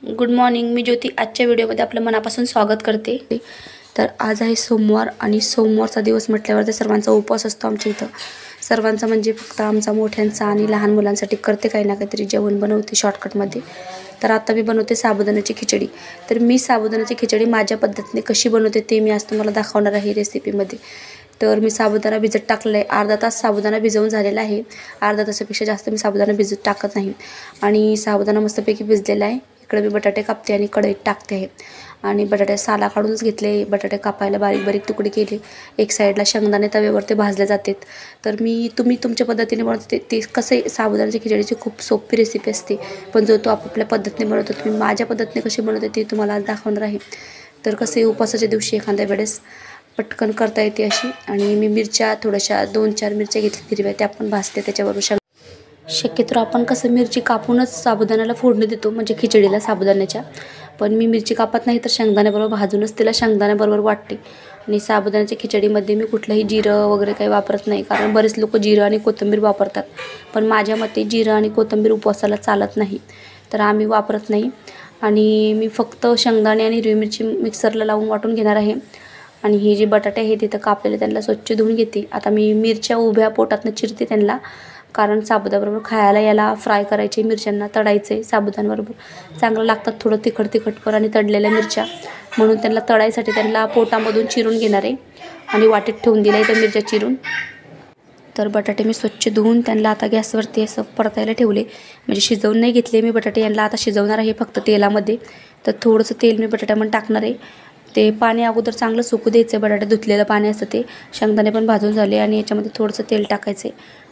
Good morning. मी ज्योती. आजच्या व्हिडिओमध्ये आपलं मनापासून स्वागत करते. तर आज आहे सोमवार आणि सोमवारचा दिवस म्हटल्यावर तर सर्वांचा उपवास असतो आमच्या इथं. सर्वांचा म्हणजे फक्त आमचा मोठ्यांचा आणि लहान मुलांसाठी करते काही ना काहीतरी जेवण बनवते शॉर्टकटमध्ये. तर आता मी बनवते साबुदाण्याची खिचडी. तर मी साबुदाण्याची खिचडी माझ्या पद्धतीने कशी बनवते ते मी आज तुम्हाला दाखवणार आहे रेसिपीमध्ये. तर मी साबुदाणा भिजत टाकलेला आहे. अर्धा तास साबुदाणा भिजवून झालेला आहे. अर्धा तासापेक्षा जास्त मी साबुदाणा भिजत टाकत नाही. आणि साबुदाणा मस्तपैकी भिजलेला आहे. इकडे मी बटाटे कापते आणि कढईत टाकते आहे. आणि बटाटे साला काढूनच घेतले. बटाटे कापायला बारीक बारीक तुकडे केले. एक साईडला शेंगदाणे तव्यावरती भाजले जातात. तर तुम्ही तुमच्या पद्धतीने बनवते ते कसे साबुदाण्याची खिचडीची खूप सोपी रेसिपी असते. पण जो तो आपापल्या पद्धतीने बनवतो. तुम्ही माझ्या पद्धतीने कशी बनवते ते तुम्हाला आज दाखवणार आहे. तर कसे उपवासाच्या दिवशी एखाद्या वेळेस पटकन करता येते अशी. आणि मी मिरच्या थोड्याशा 2-4 मिरच्या घेतल्या हिरव्या, त्या पण भाजते त्याच्याबरोबर. शक्यतो आपण कसं मिरची कापूनच साबुदाण्याला फोडणी देतो, म्हणजे खिचडीला साबुदाण्याच्या. पण मी मिरची कापत नाही, तर शेंगदाण्याबरोबर भाजूनच तिला शेंगदाण्याबरोबर वाटते. आणि साबुदाण्याच्या खिचडीमध्ये मी कुठलंही जिरं वगैरे काही वापरत नाही, कारण बरेच लोक जिरं आणि कोथिंबीर वापरतात. पण माझ्या मते जिरं आणि कोथिंबीर उपवासाला चालत नाही, तर आम्ही वापरत नाही. आणि मी फक्त शेंगदाणे आणि हिरवी मिरची मिक्सरला लावून वाटून घेणार आहे. आणि हे जे बटाटे आहेत तिथं कापलेले त्यांना स्वच्छ धुवून घेते. आता मी मिरच्या उभ्या पोटातनं चिरते त्यांना, कारण साबुदाण्याबरोबर खायला याला फ्राय करायचे, मिरच्यांना तळायचे. साबुदाण्याबरोबर चांगलं लागतात, थोडं तिखटपण आणि तळलेल्या मिरच्या, म्हणून त्यांना तळायसाठी त्यांना पोटामधून चिरून घेणार आहे. आणि वाटीत ठेवून दिलं आहे त्या मिरच्या चिरून. तर बटाटे मी स्वच्छ धुवून त्यांना आता गॅसवरती असं परतायला ठेवले, म्हणजे शिजवून नाही घेतले मी बटाटे. यांना आता शिजवणार आहे फक्त तेलामध्ये. तर थोडंसं तेल मी बटाट्यामध्ये टाकणार आहे. ते पाणी अगोदर चांगलं सुकू द्यायचं. बटाटे धुतलेलं पाणी असतं ते. शेंगदाणे पण भाजून झाले आणि याच्यामध्ये थोडंसं तेल टाकायचं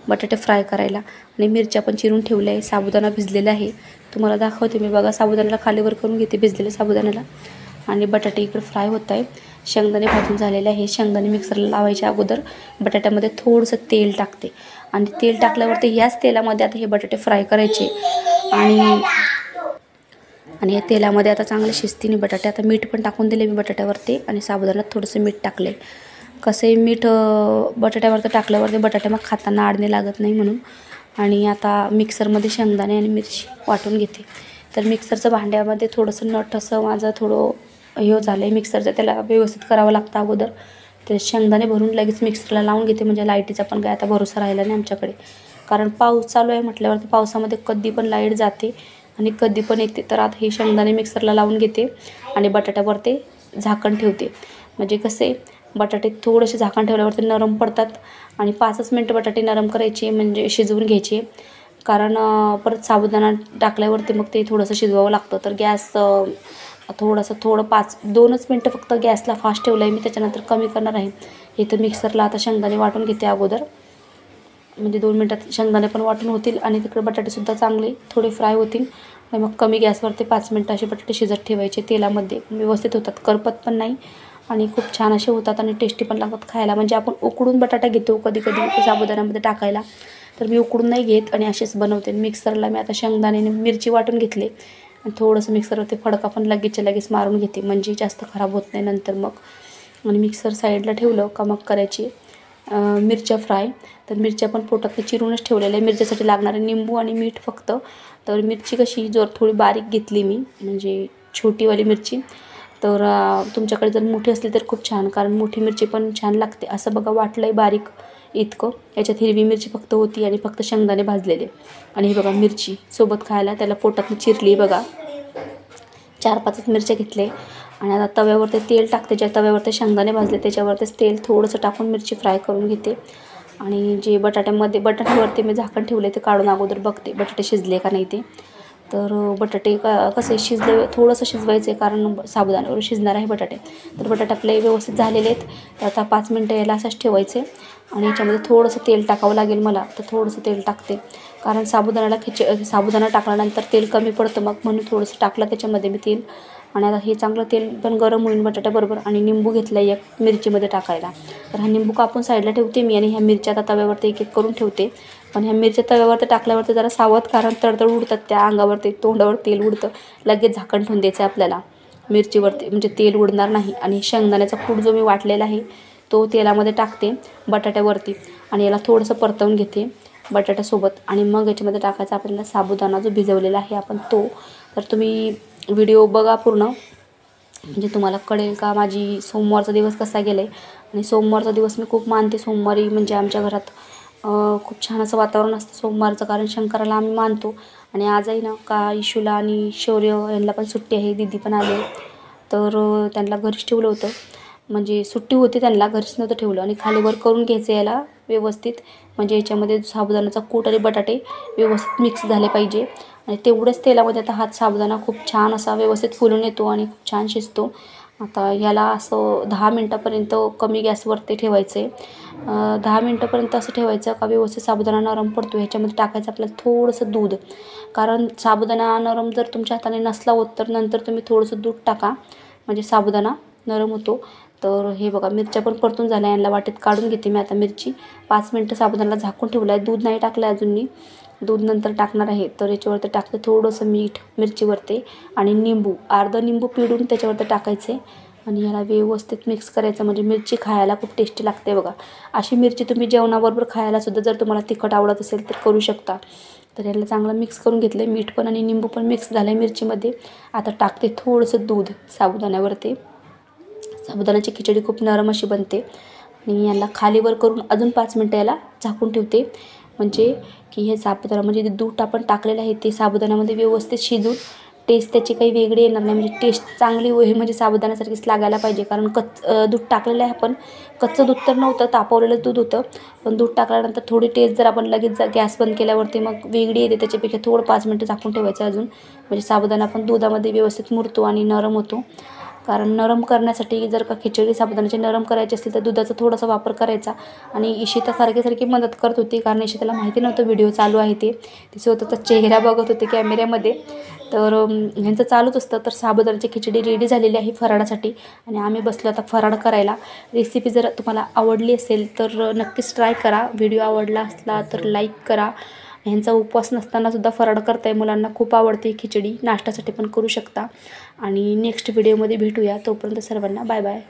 बटाटे फ्राय करायला. आणि मिरच्या पण चिरून ठेवल्या आहे. साबुदाणा भिजलेला आहे, तुम्हाला दाखवते मी. बघा, साबुदाण्याला खालीवर करून घेते भिजलेल्या साबुदाण्याला. आणि बटाटे इकडे फ्राय होत आहे. शेंगदाणे भाजून झालेले आहे. शेंगदाणे मिक्सरला लावायच्या अगोदर बटाट्यामध्ये थोडंसं तेल टाकते. आणि तेल टाकल्यावरती ह्याच तेलामध्ये आता हे बटाटे फ्राय करायचे. आणि या तेलामध्ये आता चांगले शिजतीने बटाटे. आता मीठ पण टाकून दिले मी बटाट्यावरती. आणि साबुदाण्यात थोडंसं मीठ टाकले. कसंही मीठ बटाट्यावरती टाकल्यावरती बटाटे मग खाताना आडणे लागत नाही म्हणून. आणि आता मिक्सरमध्ये शेंगदाणे आणि मिरची वाटून घेते. तर मिक्सरचं भांड्यामध्ये थोडंसं नट असं माझं थोडं हे झालं आहे मिक्सरचं, त्याला व्यवस्थित करावं लागतं अगोदर. ते शेंगदाणे भरून लगेच मिक्सरला लावून घेते, म्हणजे लाईटीचा पण काय आता भरोसा राहिला नाही आमच्याकडे. कारण पाऊस चालू आहे म्हटल्यावरती पावसामध्ये कधी पण लाईट जाते आणि कधी पण येते. तर आता हे शेंगदाणे मिक्सरला लावून घेते आणि बटाट्यावरती झाकण ठेवते. म्हणजे कसे बटाटे थोडेसे झाकण ठेवल्यावरती नरम पडतात. आणि 5च मिनटं बटाटे नरम करायचे, म्हणजे शिजवून घ्यायचे. कारण परत साबुदाणा टाकल्यावरती मग ते थोडंसं शिजवावं लागतं. तर गॅस थोडं 2च मिनटं फक्त गॅसला फास्ट ठेवलं आहे मी, त्याच्यानंतर कमी करणार आहे. इथं मिक्सरला आता शेंगदाणे वाटून घेते अगोदर, म्हणजे 2 मिनटात शेंगदाणे पण वाटून होतील आणि तिकडे बटाटेसुद्धा चांगले थोडे फ्राय होतील. आणि मग कमी गॅसवरती 5 मिनटं असे बटाटे शिजत ठेवायचे तेलामध्ये. व्यवस्थित होतात, करपत पण नाही आणि खूप छान असे होतात आणि टेस्टी पण लागतात खायला. म्हणजे आपण उकडून बटाटा घेतो कधी कधी साबुदाण्यामध्ये टाकायला, तर मी उकडून नाही घेत आणि असेच बनवते. मिक्सरला मी आता शेंगदाणे आणि मिरची वाटून घेतले. आणि थोडंसं मिक्सरवरती फडका पण लगेचच्या लगेच मारून घेते, म्हणजे जास्त खराब होत नाही नंतर मग. आणि मिक्सर साईडला ठेवलं का मग करायची मिरच्या फ्राय. तर मिरच्या पण पोटात चिरूनच ठेवलेल्या आहे. मिरच्यासाठी लागणारे निंबू आणि मीठ फक्त. तर मिरची कशी थोडी बारीक घेतली मी, म्हणजे छोटीवाली मिरची. तर तुमच्याकडे जर मोठी असली तर खूप छान, कारण मोठी मिरची पण छान लागते. असं बघा वाटलं आहे बारीक इतकं. याच्यात हिरवी मिरची फक्त होती आणि फक्त शेंगदाणे भाजलेले. आणि ही बघा मिरची सोबत खायला त्याला पोटातून चिरली बघा. 4-5च मिरच्या घेतले. आणि आता तव्यावरती तेल टाकते. ज्या तव्यावरती शेंगदाणे भाजले त्याच्यावरतीच तेल थोडंसं टाकून मिरची फ्राय करून घेते. आणि जे बटाट्यावरती मी झाकण ठेवले ते काढून अगोदर बघते बटाटे शिजले का नाही ते. तर बटाटे कसे शिजले, थोडंसं शिजवायचे, कारण साबुदाण्यावर शिजणार आहे बटाटे. तर बटाटे आपले व्यवस्थित झालेले आहेत. तर आता 5 मिनटं याला असंच ठेवायचे. आणि याच्यामध्ये थोडंसं तेल टाकावं लागेल मला, तर थोडंसं तेल टाकते. कारण साबुदाणा टाकल्यानंतर तेल कमी पडतं मग, म्हणून थोडंसं टाकलं त्याच्यामध्ये मी तेल. आणि आता हे चांगलं तेल पण गरम होईल बटाट्याबरोबर. आणि निंबू घेतला एक मिरचीमध्ये टाकायला. तर हा निंबू कापून साईडला ठेवते मी. आणि ह्या मिरच्या आता तव्यावरती एक एक करून ठेवते. पण ह्या मिरच्या तव्यावरती टाकल्यावरती जरा सावध, कारण तडतड उडतात त्या अंगावरती, तोंडावर तेल उडतं. लगेच झाकण ठेवून द्यायचं आपल्याला मिरचीवरती, म्हणजे तेल उडणार नाही. आणि शेंगदाण्याचा कूट जो मी वाटलेला आहे तो तेलामध्ये टाकते बटाट्यावरती. आणि याला थोडंसं परतवून घेते बटाट्यासोबत. आणि मग याच्यामध्ये टाकायचा आपल्याला साबुदाणा जो भिजवलेला आहे आपण तो. तर तुम्ही व्हिडिओ बघा पूर्ण, म्हणजे तुम्हाला कळेल का माझी सोमवारचा दिवस कसा गेला आहे. आणि सोमवारचा दिवस मी खूप मानते. सोमवारी म्हणजे आमच्या घरात खूप छान असं वातावरण असतं सोमवारचं, कारण शंकराला आम्ही मानतो. आणि आजही ना का इशूला आणि शौर्य यांना पण सुट्टी आहे, दीदी पण आले, तर त्यांना घरीच ठेवलं होतं. म्हणजे सुट्टी होती त्यांना, घरीच नव्हतं ठेवलं. आणि खालीवर करून घ्यायचं याला व्यवस्थित, म्हणजे याच्यामध्ये साबुदाण्याचा कूट आणि बटाटे व्यवस्थित मिक्स झाले पाहिजे. आणि तेवढंच तेलामध्ये आता हात साबुदाणा खूप छान असा व्यवस्थित फुलून येतो आणि खूप छान शिजतो. आता ह्याला असं 10 मिनटापर्यंत कमी गॅसवरती ठेवायचं आहे. 10 मिनटापर्यंत असं ठेवायचं का व्यवस्थित साबुदाणा नरम पडतो. ह्याच्यामध्ये टाकायचं आपल्याला थोडंसं दूध, कारण साबुदाणा नरम जर तुमच्या हाताने नसला होत तर नंतर तुम्ही थोडंसं दूध टाका, म्हणजे साबुदाणा नरम होतो. तर हे बघा मिरच्या पण परतून झाल्या, यांना वाटेत काढून घेते मी आता मिरची. 5 मिनटं साबुदाण्याला झाकून ठेवलं आहे. दूध नाही टाकलं आहे अजून मी, दूध नंतर टाकणार आहे. तर याच्यावरती टाकते थोडंसं मीठ मिरचीवरती, आणि निंबू, अर्धा निंबू पिळून त्याच्यावरती टाकायचे. आणि याला व्यवस्थित मिक्स करायचं, म्हणजे मिरची खायला खूप टेस्टी लागते बघा. अशी मिरची तुम्ही जेवणाबरोबर खायलासुद्धा जर तुम्हाला तिखट आवडत असेल तर करू शकता. तर याला चांगलं मिक्स करून घेतलं आहे. मीठ पण आणि निंबू पण मिक्स झालं आहे मिरचीमध्ये. आता टाकते थोडंसं दूध साबुदाण्यावरती. साबुदाण्याची खिचडी खूप नरम अशी बनते. आणि याला खालीवर करून अजून 5 मिनटं याला झाकून ठेवते, म्हणजे की हे साबुदाणा, म्हणजे दूध आपण टाकलेलं आहे ते साबुदाण्यामध्ये व्यवस्थित शिजून टेस्ट त्याची काही वेगळी येणार नाही, म्हणजे टेस्ट चांगली होईल, म्हणजे साबुदाण्यासारखीच लागायला पाहिजे. कारण दूध टाकलेलं आहे आपण, कच्चं दूध तर नव्हतं, तापवलेलं दूध होतं. पण दूध टाकल्यानंतर थोडी टेस्ट जर आपण लगेच गॅस बंद केल्यावरती मग वेगळी येते, त्याच्यापेक्षा थोडं 5 मिनटं झाकून ठेवायचं अजून, म्हणजे साबुदाणा पण दुधामध्ये व्यवस्थित मुरतो आणि नरम होतो. कारण नरम करण्यासाठी जर का खिचडी साबुदाण्याची नरम करायची असेल तर दुधाचा थोडासा वापर करायचा. आणि इशिता सारखी मदत करत होती, कारण इशिताला माहिती नव्हतं व्हिडिओ चालू आहे ते, ती स्वतःचा चेहरा बघत होते कॅमेऱ्यामध्ये. तर ह्यांचं चालूच असतं. तर साबुदाण्याची खिचडी रेडी झालेली आहे फराळासाठी, आणि आम्ही बसलो आता फराळ करायला. रेसिपी जर तुम्हाला आवडली असेल तर नक्कीच ट्राय करा. व्हिडिओ आवडला असला तर लाईक करा. ह्यांचा उपवास नसतानासुद्धा फराळ करताय, मुलांना खूप आवडते खिचडी, नाश्त्यासाठी पण करू शकता. आणि नेक्स्ट व्हिडिओमध्ये भेटूया, तोपर्यंत सर्वांना बाय बाय.